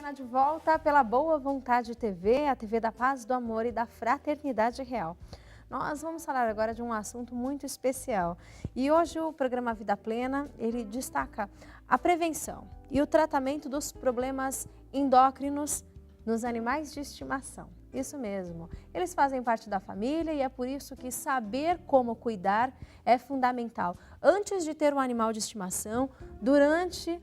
Plena de volta pela Boa Vontade TV, a TV da paz, do amor e da fraternidade real. Nós vamos falar agora de um assunto muito especial. E hoje o programa Vida Plena, ele destaca a prevenção e o tratamento dos problemas endócrinos nos animais de estimação. Isso mesmo, eles fazem parte da família e é por isso que saber como cuidar é fundamental. Antes de ter um animal de estimação, durante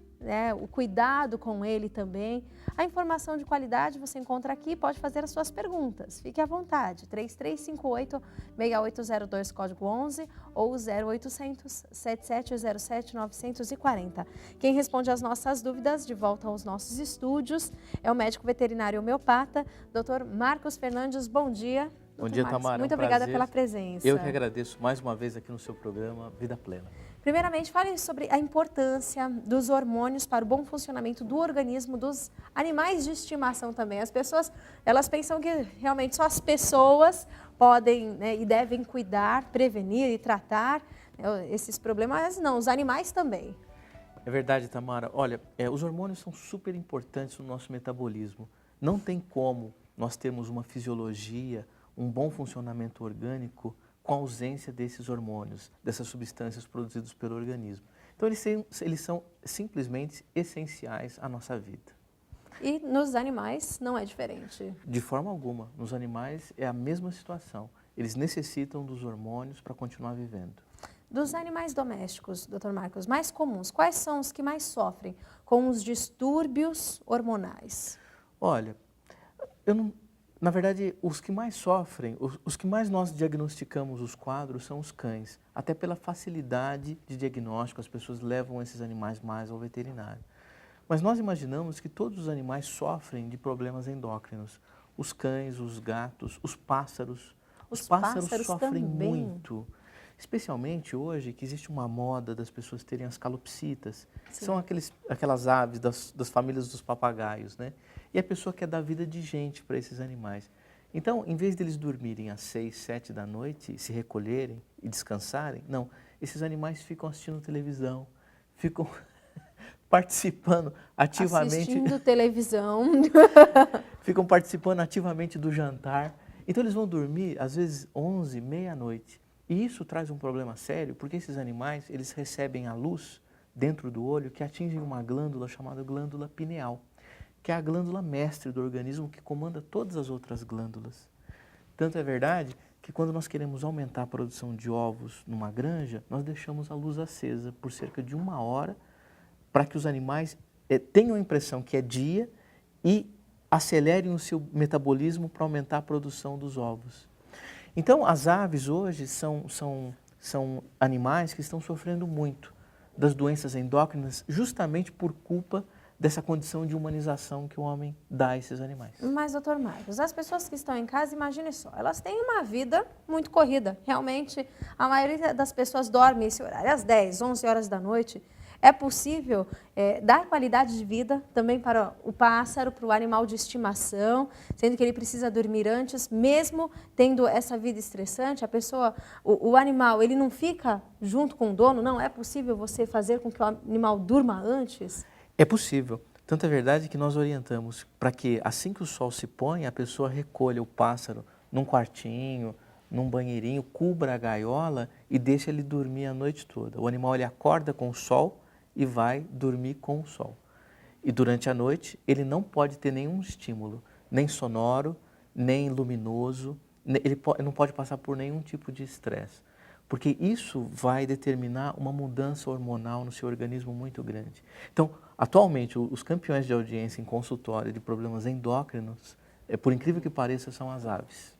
o cuidado com ele também. A informação de qualidade você encontra aqui, pode fazer as suas perguntas. Fique à vontade, 3358-6802, código 11 ou 0800-7707-940. Quem responde às nossas dúvidas, de volta aos nossos estúdios, é o médico veterinário homeopata, Dr. Marcos Fernandes. Bom dia. Bom dia, Marcos, Tamara. muito obrigada pela presença. Eu que agradeço mais uma vez aqui no seu programa Vida Plena. Primeiramente, fale sobre a importância dos hormônios para o bom funcionamento do organismo dos animais de estimação também. As pessoas, elas pensam que realmente só as pessoas podem e devem cuidar, prevenir e tratar esses problemas, mas não, os animais também. É verdade, Tamara. Olha, os hormônios são super importantes no nosso metabolismo. Não tem como nós termos uma fisiologia, um bom funcionamento orgânico com a ausência desses hormônios, dessas substâncias produzidas pelo organismo. Então, eles são simplesmente essenciais à nossa vida. E nos animais não é diferente? De forma alguma. Nos animais é a mesma situação. Eles necessitam dos hormônios para continuar vivendo. Dos animais domésticos, Dr. Marcos, mais comuns, quais são os que mais sofrem com os distúrbios hormonais? Olha, na verdade, os que mais sofrem, os que mais nós diagnosticamos os quadros são os cães. Até pela facilidade de diagnóstico, as pessoas levam esses animais mais ao veterinário. Mas nós imaginamos que todos os animais sofrem de problemas endócrinos. Os cães, os gatos, os pássaros. Os pássaros sofrem também muito. Especialmente hoje que existe uma moda das pessoas terem as calopsitas. Sim. São aquelas aves das famílias dos papagaios, né? E a pessoa quer dar vida de gente para esses animais. Então, em vez deles dormirem às 6, 7 da noite, se recolherem e descansarem, não. Esses animais ficam assistindo televisão, ficam participando ativamente. Assistindo televisão. Ficam participando ativamente do jantar. Então, eles vão dormir, às vezes, 11, meia-noite. E isso traz um problema sério, porque esses animais, eles recebem a luz dentro do olho que atinge uma glândula chamada glândula pineal, que é a glândula mestre do organismo que comanda todas as outras glândulas. Tanto é verdade que quando nós queremos aumentar a produção de ovos numa granja, nós deixamos a luz acesa por cerca de 1 hora para que os animais tenham a impressão que é dia e acelerem o seu metabolismo para aumentar a produção dos ovos. Então, as aves hoje são animais que estão sofrendo muito das doenças endócrinas justamente por culpa dessa condição de humanização que o homem dá a esses animais. Mas, doutor Marcos, as pessoas que estão em casa, imagine só, elas têm uma vida muito corrida. Realmente, a maioria das pessoas dorme esse horário, às 10, 11 horas da noite. É possível dar qualidade de vida também para o pássaro, para o animal de estimação, sendo que ele precisa dormir antes, mesmo tendo essa vida estressante, a pessoa, o animal, ele não fica junto com o dono? Não é possível você fazer com que o animal durma antes? É possível. Tanto é verdade que nós orientamos para que assim que o sol se põe, a pessoa recolha o pássaro num quartinho, num banheirinho, cubra a gaiola e deixe ele dormir a noite toda. O animal ele acorda com o sol e vai dormir com o sol. E durante a noite ele não pode ter nenhum estímulo, nem sonoro, nem luminoso, ele não pode passar por nenhum tipo de estresse, porque isso vai determinar uma mudança hormonal no seu organismo muito grande. Então, atualmente, os campeões de audiência em consultório de problemas endócrinos, por incrível que pareça, são as aves.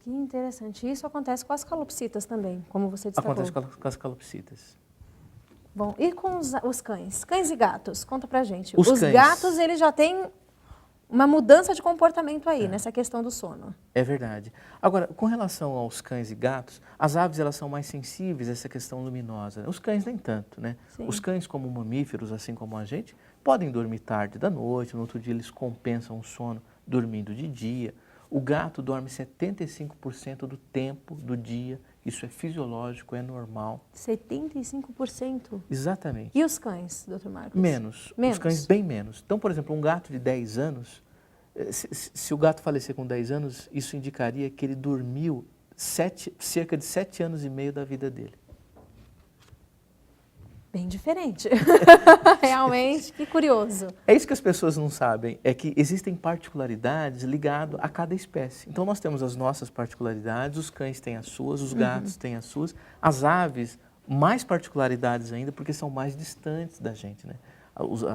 Que interessante. Isso acontece com as calopsitas também, como você destacou. Acontece com as calopsitas. Bom, e com os cães? Cães e gatos, conta pra gente. Os Os cães. gatos, eles já têm uma mudança de comportamento aí, nessa questão do sono. É verdade. Agora, com relação aos cães e gatos, as aves elas são mais sensíveis a essa questão luminosa. Os cães nem tanto, né? Sim. Os cães, como mamíferos, assim como a gente, podem dormir tarde da noite, no outro dia eles compensam o sono dormindo de dia. O gato dorme 75% do tempo do dia. Isso é fisiológico, é normal. 75%? Exatamente. E os cães, doutor Marcos? Menos. Os cães bem menos. Então, por exemplo, um gato de 10 anos, se o gato falecer com 10 anos, isso indicaria que ele dormiu cerca de 7 anos e meio da vida dele. Bem diferente. Realmente, que curioso. É isso que as pessoas não sabem, é que existem particularidades ligadas a cada espécie. Então nós temos as nossas particularidades, os cães têm as suas, os gatos têm as suas, as aves, mais particularidades ainda, porque são mais distantes da gente, né?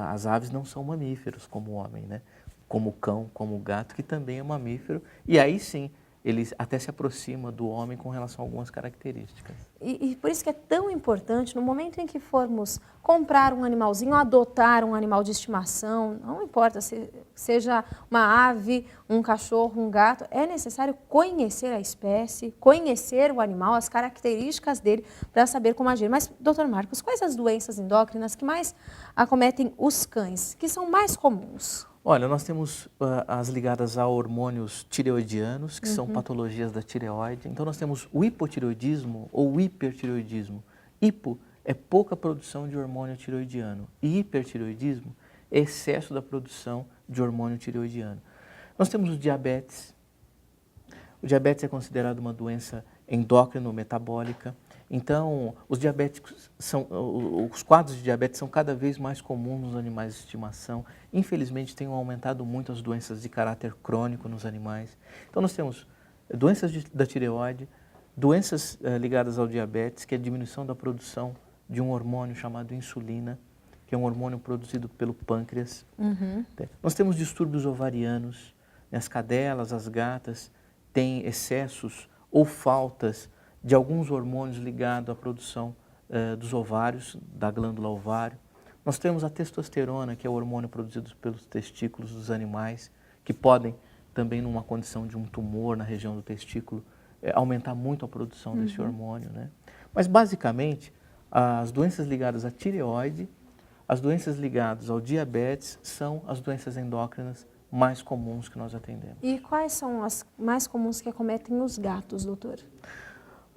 As aves não são mamíferos como o homem, né? Como o cão, como o gato, que também é mamífero, e aí sim, ele até se aproxima do homem com relação a algumas características. E por isso que é tão importante, no momento em que formos comprar um animalzinho, adotar um animal de estimação, não importa se seja uma ave, um cachorro, um gato, é necessário conhecer a espécie, conhecer o animal, as características dele, para saber como agir. Mas, doutor Marcos, quais as doenças endócrinas que mais acometem os cães, que são mais comuns? Olha, nós temos as ligadas a hormônios tireoidianos, que são patologias da tireoide. Então, nós temos o hipotireoidismo ou o hipertireoidismo. Hipo é pouca produção de hormônio tireoidiano e hipertireoidismo é excesso da produção de hormônio tireoidiano. Nós temos o diabetes. O diabetes é considerado uma doença endócrino-metabólica. Então, os quadros de diabetes são cada vez mais comuns nos animais de estimação. Infelizmente, têm aumentado muito as doenças de caráter crônico nos animais. Então, nós temos doenças da tireoide, doenças ligadas ao diabetes, que é a diminuição da produção de um hormônio chamado insulina, que é um hormônio produzido pelo pâncreas. Nós temos distúrbios ovarianos, né? As cadelas, as gatas têm excessos ou faltas de alguns hormônios ligados à produção dos ovários, da glândula ovário. Nós temos a testosterona, que é o hormônio produzido pelos testículos dos animais, que podem também, numa condição de um tumor na região do testículo, aumentar muito a produção desse hormônio, né? Mas, basicamente, as doenças ligadas à tireoide, as doenças ligadas ao diabetes, são as doenças endócrinas mais comuns que nós atendemos. E quais são as mais comuns que acometem os gatos, doutor?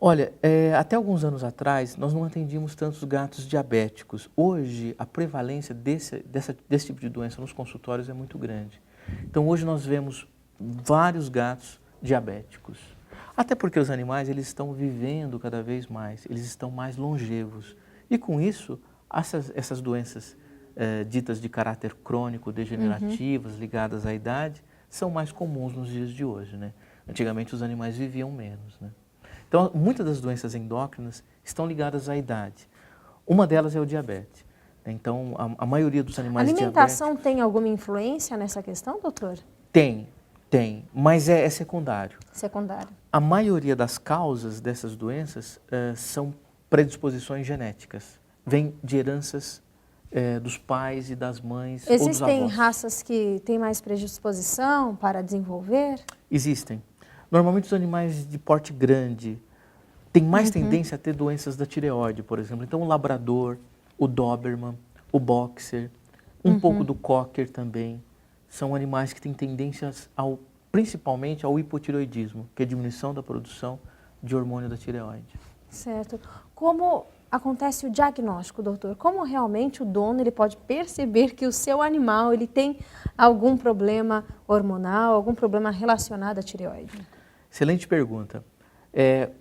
Olha, até alguns anos atrás, nós não atendíamos tantos gatos diabéticos. Hoje, a prevalência desse tipo de doença nos consultórios é muito grande. Então, hoje nós vemos vários gatos diabéticos. Até porque os animais, eles estão vivendo cada vez mais, eles estão mais longevos. E com isso, essas doenças ditas de caráter crônico, degenerativas, ligadas à idade, são mais comuns nos dias de hoje, né? Antigamente, os animais viviam menos, né? Então, muitas das doenças endócrinas estão ligadas à idade. Uma delas é o diabetes. Então, a maioria dos animais diabéticos... A alimentação tem alguma influência nessa questão, doutor? Tem, mas é secundário. Secundário. A maioria das causas dessas doenças são predisposições genéticas. Vêm de heranças dos pais e das mães ou dos avós. Existem raças que têm mais predisposição para desenvolver? Existem. Normalmente os animais de porte grande têm mais tendência a ter doenças da tireoide, por exemplo. Então o labrador, o doberman, o boxer, um pouco do cocker também, são animais que têm tendências principalmente ao hipotireoidismo, que é a diminuição da produção de hormônio da tireoide. Certo. Como acontece o diagnóstico, doutor? Como realmente o dono ele pode perceber que o seu animal ele tem algum problema hormonal, algum problema relacionado à tireoide? Excelente pergunta.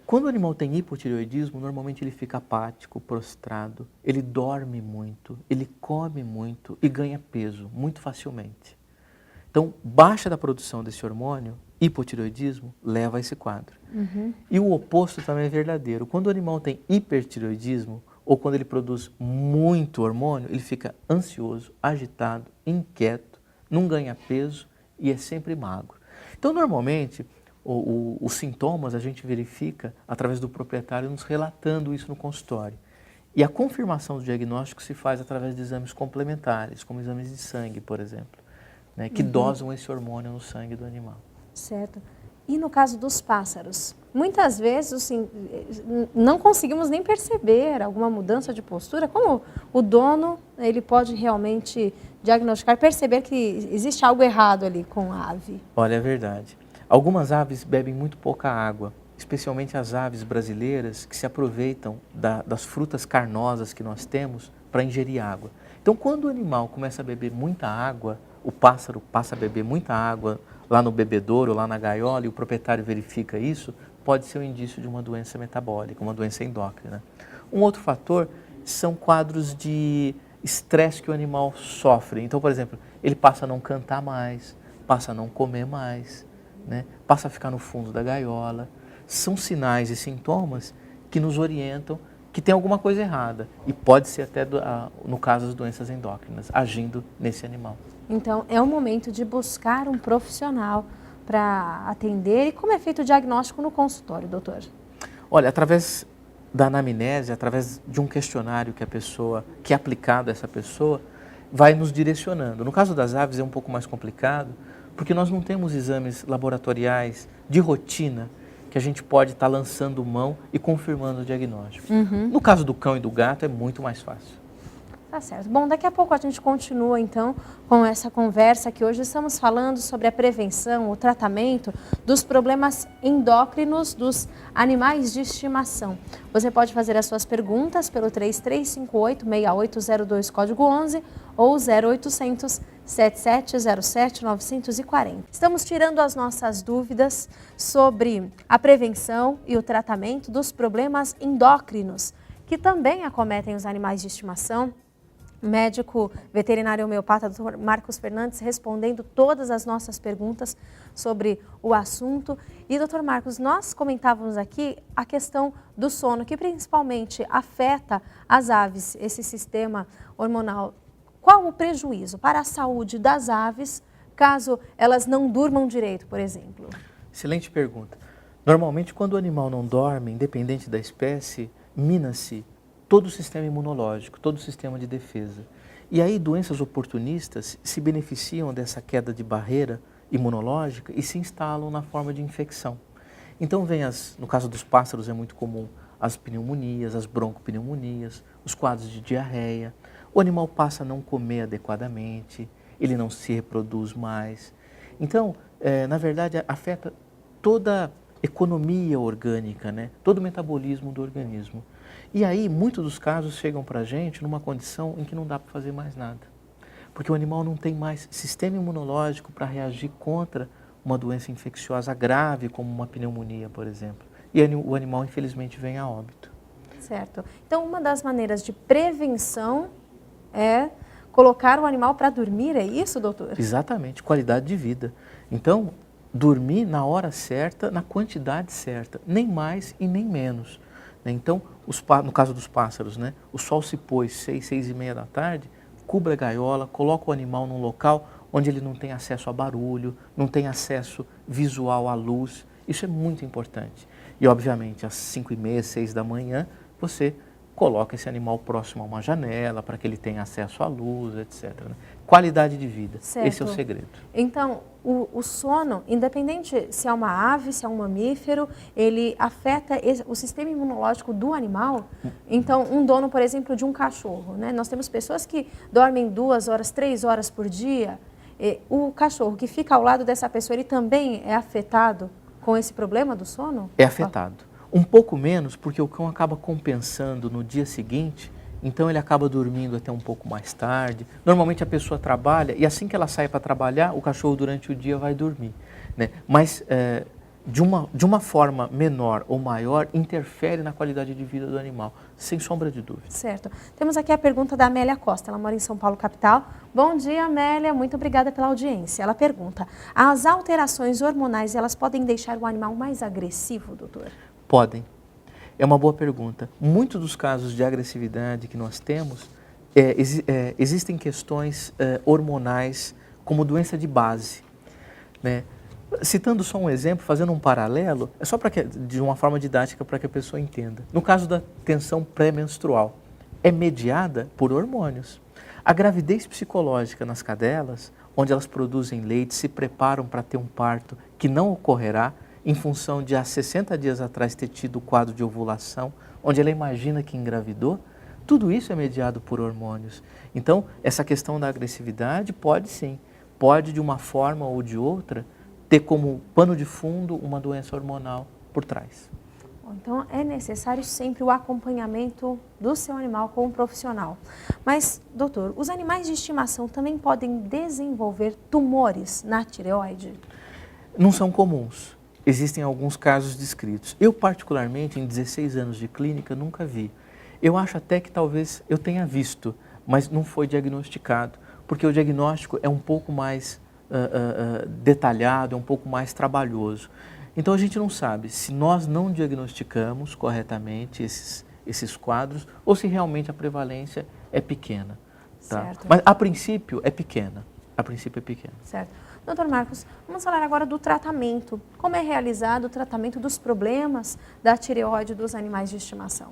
Quando o animal tem hipotireoidismo, normalmente ele fica apático, prostrado, ele dorme muito, ele come muito e ganha peso muito facilmente. Então, baixa da produção desse hormônio, hipotireoidismo, leva a esse quadro. E o oposto também é verdadeiro. Quando o animal tem hipertireoidismo, ou quando ele produz muito hormônio, ele fica ansioso, agitado, inquieto, não ganha peso e é sempre magro. Então, normalmente, os sintomas a gente verifica através do proprietário nos relatando isso no consultório. E a confirmação do diagnóstico se faz através de exames complementares, como exames de sangue, por exemplo, né, que dosam esse hormônio no sangue do animal. Certo. E no caso dos pássaros? Muitas vezes assim, não conseguimos nem perceber alguma mudança de postura. Como o dono ele pode realmente diagnosticar, perceber que existe algo errado ali com a ave? Olha, é verdade. Algumas aves bebem muito pouca água, especialmente as aves brasileiras que se aproveitam das frutas carnosas que nós temos para ingerir água. Então, quando o animal começa a beber muita água, o pássaro passa a beber muita água lá no bebedouro, lá na gaiola, e o proprietário verifica isso, pode ser um indício de uma doença metabólica, uma doença endócrina. Um outro fator são quadros de estresse que o animal sofre. Então, por exemplo, ele passa a não cantar mais, passa a não comer mais, né? Passa a ficar no fundo da gaiola. São sinais e sintomas que nos orientam que tem alguma coisa errada e pode ser até, no caso das doenças endócrinas, agindo nesse animal. Então, é o momento de buscar um profissional para atender. E como é feito o diagnóstico no consultório, doutor? Olha, através da anamnese, através de um questionário que é aplicado a essa pessoa, vai nos direcionando. No caso das aves é um pouco mais complicado, porque nós não temos exames laboratoriais de rotina que a gente pode estar lançando mão e confirmando o diagnóstico. No caso do cão e do gato é muito mais fácil. Tá certo. Bom, daqui a pouco a gente continua então com essa conversa que hoje estamos falando sobre a prevenção, o tratamento dos problemas endócrinos dos animais de estimação. Você pode fazer as suas perguntas pelo 3358-6802, código 11 ou 0800 7707 940. Estamos tirando as nossas dúvidas sobre a prevenção e o tratamento dos problemas endócrinos que também acometem os animais de estimação. Médico veterinário homeopata, Dr. Marcos Fernandes, respondendo todas as nossas perguntas sobre o assunto. E, Dr. Marcos, nós comentávamos aqui a questão do sono, que principalmente afeta as aves, esse sistema hormonal. Qual o prejuízo para a saúde das aves, caso elas não durmam direito, por exemplo? Excelente pergunta. Normalmente, quando o animal não dorme, independente da espécie, mina-se todo o sistema imunológico, todo o sistema de defesa. E aí doenças oportunistas se beneficiam dessa queda de barreira imunológica e se instalam na forma de infecção. Então no caso dos pássaros é muito comum as pneumonias, as broncopneumonias, os quadros de diarreia. O animal passa a não comer adequadamente, ele não se reproduz mais. Então, na verdade, afeta toda a economia orgânica, né? Todo o metabolismo do organismo. E aí, muitos dos casos chegam para a gente numa condição em que não dá para fazer mais nada. Porque o animal não tem mais sistema imunológico para reagir contra uma doença infecciosa grave, como uma pneumonia, por exemplo. E o animal, infelizmente, vem a óbito. Certo. Então, uma das maneiras de prevenção é colocar o animal para dormir, é isso, doutor? Exatamente, qualidade de vida. Então, dormir na hora certa, na quantidade certa, nem mais e nem menos. Então, no caso dos pássaros, né, o sol se pôs 6h30 da tarde, cubra a gaiola, coloca o animal num local onde ele não tem acesso a barulho, não tem acesso visual à luz. Isso é muito importante. E, obviamente, às 5h30, 6 da manhã, você coloca esse animal próximo a uma janela para que ele tenha acesso à luz, etc. Né? Qualidade de vida, certo. Esse é o segredo. Então, o sono, independente se é uma ave, se é um mamífero, ele afeta o sistema imunológico do animal. Então, um dono, por exemplo, de um cachorro, né? Nós temos pessoas que dormem 2 horas, 3 horas por dia. O cachorro que fica ao lado dessa pessoa, ele também é afetado com esse problema do sono? É afetado. Um pouco menos, porque o cão acaba compensando no dia seguinte, então ele acaba dormindo até um pouco mais tarde. Normalmente a pessoa trabalha e assim que ela sai para trabalhar, o cachorro durante o dia vai dormir, né? Mas de uma forma menor ou maior, interfere na qualidade de vida do animal, sem sombra de dúvida. Certo. Temos aqui a pergunta da Amélia Costa, ela mora em São Paulo, capital. Bom dia, Amélia, muito obrigada pela audiência. Ela pergunta, as alterações hormonais, elas podem deixar o animal mais agressivo, doutor? Podem. É uma boa pergunta. Muitos dos casos de agressividade que nós temos, existem questões hormonais como doença de base, né? Citando só um exemplo, fazendo um paralelo, é só de uma forma didática para que a pessoa entenda. No caso da tensão pré-menstrual, é mediada por hormônios. A gravidez psicológica nas cadelas, onde elas produzem leite, se preparam para ter um parto que não ocorrerá, em função de há 60 dias atrás ter tido o quadro de ovulação, onde ela imagina que engravidou, tudo isso é mediado por hormônios. Então, essa questão da agressividade pode sim, pode de uma forma ou de outra ter como pano de fundo uma doença hormonal por trás. Então, é necessário sempre o acompanhamento do seu animal com um profissional. Mas, doutor, os animais de estimação também podem desenvolver tumores na tireoide? Não são comuns. Existem alguns casos descritos. Eu, particularmente, em 16 anos de clínica, nunca vi. Eu acho até que talvez eu tenha visto, mas não foi diagnosticado, porque o diagnóstico é um pouco mais detalhado, é um pouco mais trabalhoso. Então a gente não sabe se nós não diagnosticamos corretamente esses quadros ou se realmente a prevalência é pequena. Tá? Certo. Mas a princípio é pequena. A princípio é pequena. Certo. Doutor Marcos, vamos falar agora do tratamento. Como é realizado o tratamento dos problemas da tireoide dos animais de estimação?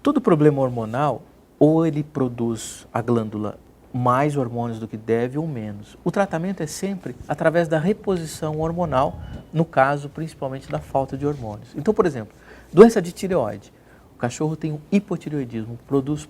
Todo problema hormonal, ou ele produz a glândula mais hormônios do que deve ou menos. O tratamento é sempre através da reposição hormonal, no caso principalmente da falta de hormônios. Então, por exemplo, doença de tireoide. O cachorro tem um hipotireoidismo, produz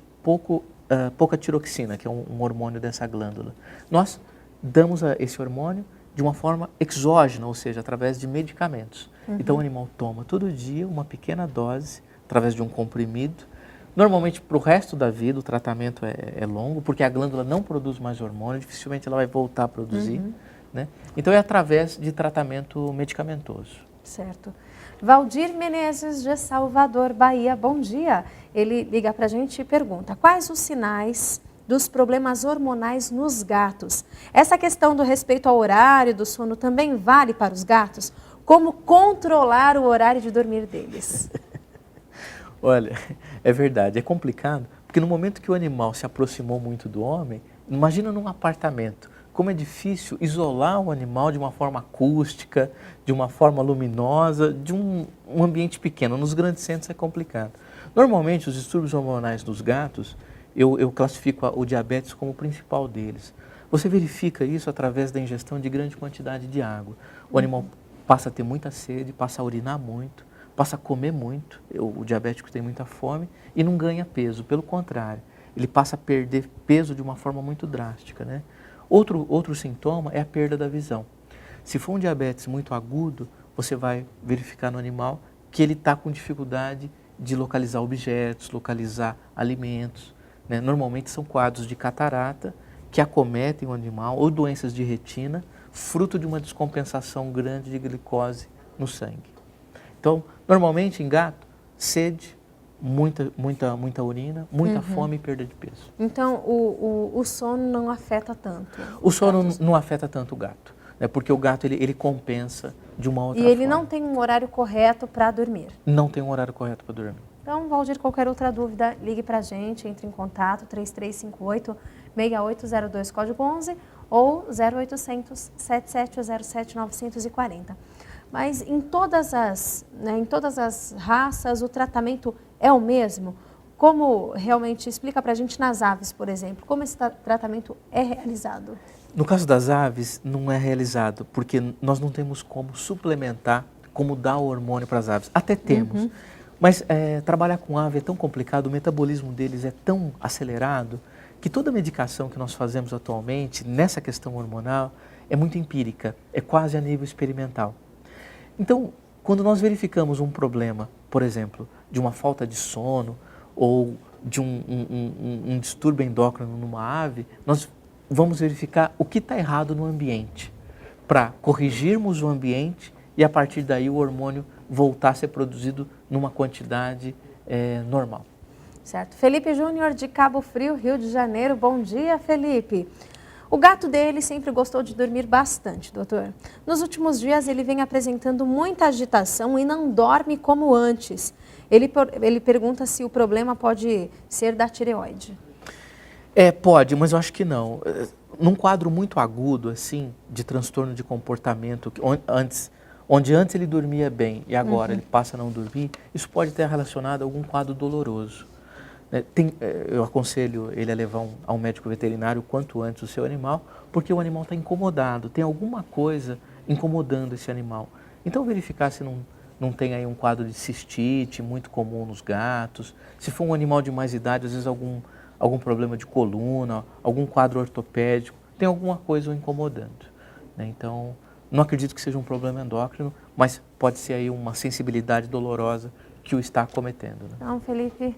pouca tiroxina, que é um hormônio dessa glândula. Nós damos esse hormônio de uma forma exógena, ou seja, através de medicamentos. Então o animal toma todo dia uma pequena dose, através de um comprimido. Normalmente, para o resto da vida, o tratamento é longo, porque a glândula não produz mais hormônio, dificilmente ela vai voltar a produzir. Né? Então, é através de tratamento medicamentoso. Certo. Valdir Menezes, de Salvador, Bahia, bom dia. Ele liga para a gente e pergunta, quais os sinais dos problemas hormonais nos gatos? Essa questão do respeito ao horário do sono também vale para os gatos? Como controlar o horário de dormir deles? Olha, é verdade, é complicado, porque no momento que o animal se aproximou muito do homem, imagina num apartamento, como é difícil isolar o animal de uma forma acústica, de uma forma luminosa, de um ambiente pequeno. Nos grandes centros é complicado. Normalmente, os distúrbios hormonais dos gatos, eu classifico o diabetes como o principal deles. Você verifica isso através da ingestão de grande quantidade de água. O animal passa a ter muita sede, passa a urinar muito, passa a comer muito, o diabético tem muita fome e não ganha peso, pelo contrário, ele passa a perder peso de uma forma muito drástica. Né? Outro sintoma é a perda da visão. Se for um diabetes muito agudo, você vai verificar no animal que ele está com dificuldade de localizar objetos, localizar alimentos. Né? Normalmente são quadros de catarata que acometem o animal ou doenças de retina, fruto de uma descompensação grande de glicose no sangue. Então, normalmente em gato, sede, muita urina, muita fome e perda de peso. Então, o sono não afeta tanto? O sono não afeta tanto o gato, né? Porque o gato ele compensa de uma outra forma. E ele forma. não tem um horário correto para dormir? Não tem um horário correto para dormir. Então, Valdir, qualquer outra dúvida, ligue para a gente, entre em contato, 3358-6802, código 11, ou 0800 7707 940. Mas em todas as raças, o tratamento é o mesmo? Como realmente, explica para a gente nas aves, por exemplo, como esse tratamento é realizado? No caso das aves, não é realizado, porque nós não temos como suplementar, como dar o hormônio para as aves. Até temos, mas trabalhar com ave é tão complicado, o metabolismo deles é tão acelerado, que toda medicação que nós fazemos atualmente, nessa questão hormonal, é muito empírica, é quase a nível experimental. Então, quando nós verificamos um problema, por exemplo, de uma falta de sono ou de um distúrbio endócrino numa ave, nós vamos verificar o que está errado no ambiente, para corrigirmos o ambiente e a partir daí o hormônio voltar a ser produzido numa quantidade normal. Certo. Felipe Júnior, de Cabo Frio, Rio de Janeiro. Bom dia, Felipe. O gato dele sempre gostou de dormir bastante, doutor. Nos últimos dias ele vem apresentando muita agitação e não dorme como antes. Ele pergunta se o problema pode ser da tireoide. Pode, mas eu acho que não. Num quadro muito agudo, assim, de transtorno de comportamento, onde antes ele dormia bem e agora ele passa a não dormir, isso pode ter relacionado a algum quadro doloroso. Eu aconselho ele a levar a um médico veterinário o quanto antes o seu animal, porque o animal está incomodado, tem alguma coisa incomodando esse animal. Então verificar se não tem aí um quadro de cistite muito comum nos gatos, se for um animal de mais idade, às vezes algum problema de coluna, algum quadro ortopédico, tem alguma coisa o incomodando. Né? Então Não acredito que seja um problema endócrino, mas pode ser aí uma sensibilidade dolorosa que o está acometendo. Né? Então, Felipe,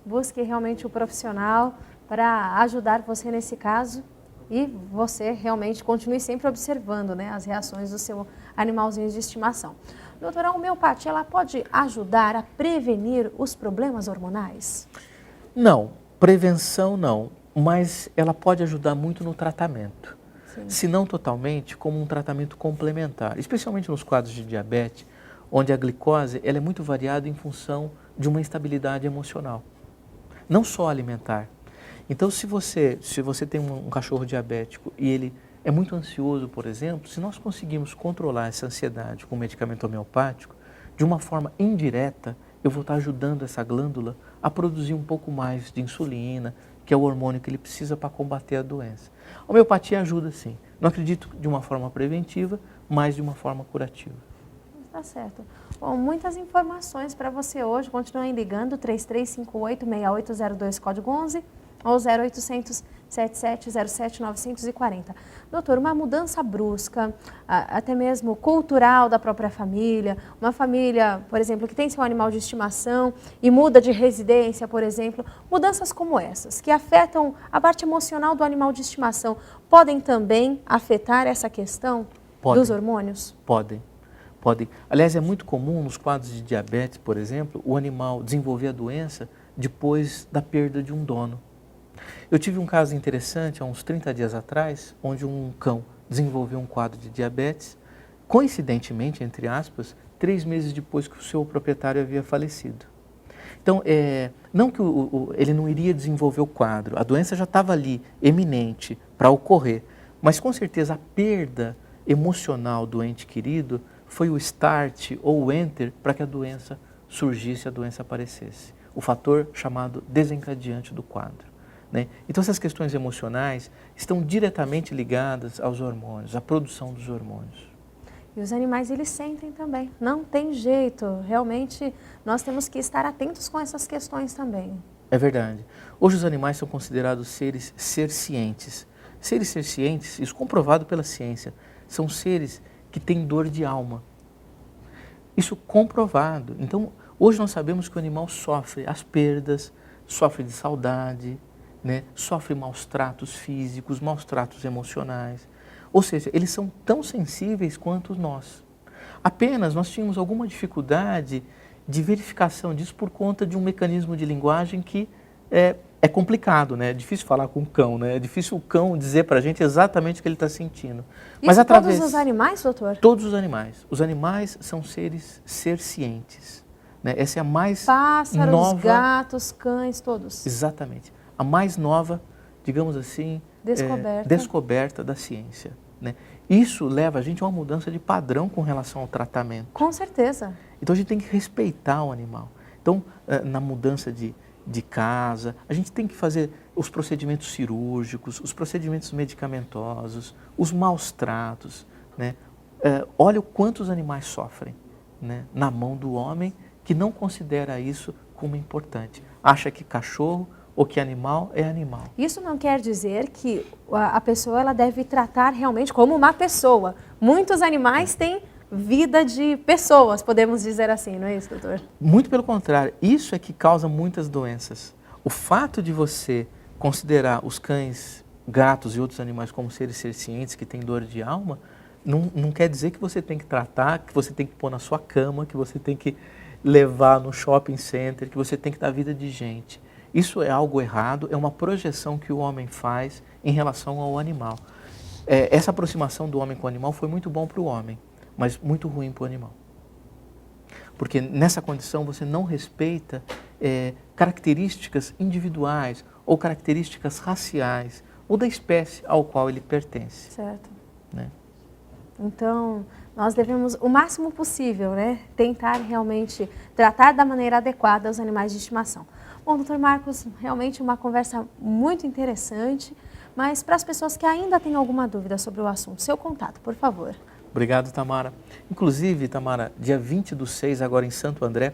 busque realmente o profissional para ajudar você nesse caso e você realmente continue sempre observando, né, as reações do seu animalzinho de estimação. Doutora, a homeopatia, ela pode ajudar a prevenir os problemas hormonais? Não, prevenção não, mas ela pode ajudar muito no tratamento. Sim. Se não totalmente, como um tratamento complementar, especialmente nos quadros de diabetes, onde a glicose ela é muito variada em função de uma instabilidade emocional, não só alimentar. Então, se você tem um cachorro diabético e ele é muito ansioso, por exemplo, se nós conseguirmos controlar essa ansiedade com medicamento homeopático, de uma forma indireta, eu vou estar ajudando essa glândula a produzir um pouco mais de insulina, que é o hormônio que ele precisa para combater a doença. A homeopatia ajuda sim. Não acredito de uma forma preventiva, mas de uma forma curativa. Tá certo. Bom, muitas informações para você hoje. Continuem ligando, 3358-6802, código 11, ou 0800 7707 940. Doutor, uma mudança brusca, até mesmo cultural da própria família, uma família, por exemplo, que tem seu animal de estimação e muda de residência, por exemplo, mudanças como essas, que afetam a parte emocional do animal de estimação, podem também afetar essa questão dos hormônios? Podem. Aliás, é muito comum nos quadros de diabetes, por exemplo, o animal desenvolver a doença depois da perda de um dono. Eu tive um caso interessante há uns 30 dias atrás, onde um cão desenvolveu um quadro de diabetes, coincidentemente, entre aspas, 3 meses depois que o seu proprietário havia falecido. Então, não que ele não iria desenvolver o quadro, a doença já estava ali, eminente, para ocorrer, mas com certeza a perda emocional do ente querido foi o start ou o enter para que a doença surgisse, a doença aparecesse. O fator chamado desencadeante do quadro. Né? Então, essas questões emocionais estão diretamente ligadas aos hormônios, à produção dos hormônios. E os animais, eles sentem também, não tem jeito, realmente nós temos que estar atentos com essas questões também. É verdade. Hoje os animais são considerados seres cientes. Seres cientes, isso comprovado pela ciência, são seres que têm dor de alma. Isso comprovado. Então, hoje nós sabemos que o animal sofre as perdas, sofre de saudade, né? Sofre maus tratos físicos, maus tratos emocionais. Ou seja, eles são tão sensíveis quanto nós. Apenas nós tínhamos alguma dificuldade de verificação disso por conta de um mecanismo de linguagem que é complicado, né? É difícil falar com o cão, né? É difícil o cão dizer para a gente exatamente o que ele está sentindo. Mas através... todos os animais, doutor? Todos os animais. Os animais são seres cientes. Né? Essa é a mais Pássaros, nova... gatos, cães, todos. Exatamente. A mais nova, digamos assim, descoberta da ciência. Né? Isso leva a gente a uma mudança de padrão com relação ao tratamento. Com certeza. Então a gente tem que respeitar o animal. Então, na mudança de casa, a gente tem que fazer os procedimentos cirúrgicos, os procedimentos medicamentosos, os maus tratos. Né? Olha o quanto os animais sofrem, né? Na mão do homem que não considera isso como importante. Acha que cachorro ou que animal é animal. Isso não quer dizer que a pessoa ela deve tratar realmente como uma pessoa. Muitos animais têm vida de pessoas, podemos dizer assim, não é isso, doutor? Muito pelo contrário, isso é que causa muitas doenças. O fato de você considerar os cães, gatos e outros animais como seres cientes que têm dor de alma, não quer dizer que você tem que tratar, que você tem que pôr na sua cama, que você tem que levar no shopping center, que você tem que dar vida de gente. Isso é algo errado, é uma projeção que o homem faz em relação ao animal. Essa aproximação do homem com o animal foi muito bom para o homem, mas muito ruim para o animal. Porque nessa condição você não respeita características individuais ou características raciais ou da espécie ao qual ele pertence. Certo. Né? Então, nós devemos, o máximo possível, né, tentar realmente tratar da maneira adequada os animais de estimação. Bom, doutor Marcos, realmente uma conversa muito interessante, mas para as pessoas que ainda têm alguma dúvida sobre o assunto, seu contato, por favor. Obrigado, Tamara. Inclusive, Tamara, dia 20/6, agora em Santo André,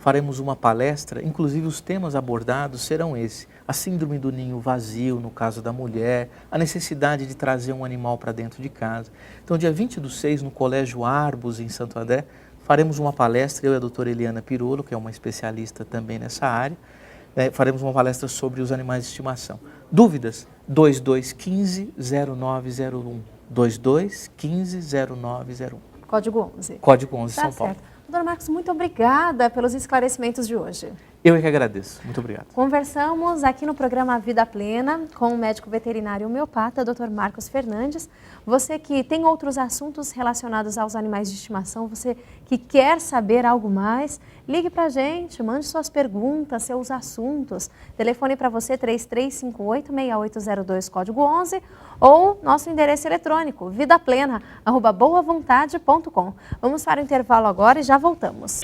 faremos uma palestra, inclusive os temas abordados serão esses: a síndrome do ninho vazio, no caso da mulher, a necessidade de trazer um animal para dentro de casa. Então, dia 20/6, no Colégio Arbus, em Santo André, faremos uma palestra, eu e a doutora Eliana Pirolo, que é uma especialista também nessa área, faremos uma palestra sobre os animais de estimação. Dúvidas? 2215-0901. 2215-0901. Código 11. Código 11, Tá São Paulo. certo. Doutor Marcos, muito obrigada pelos esclarecimentos de hoje. Eu é que agradeço. Muito obrigado. Conversamos aqui no programa Vida Plena com o médico veterinário homeopata, Dr. Marcos Fernandes. Você que tem outros assuntos relacionados aos animais de estimação, você que quer saber algo mais, ligue para a gente, mande suas perguntas, seus assuntos. Telefone para você 3358-6802, código 11, ou nosso endereço eletrônico, vidaplena@boavontade.com. Vamos para o intervalo agora e já voltamos.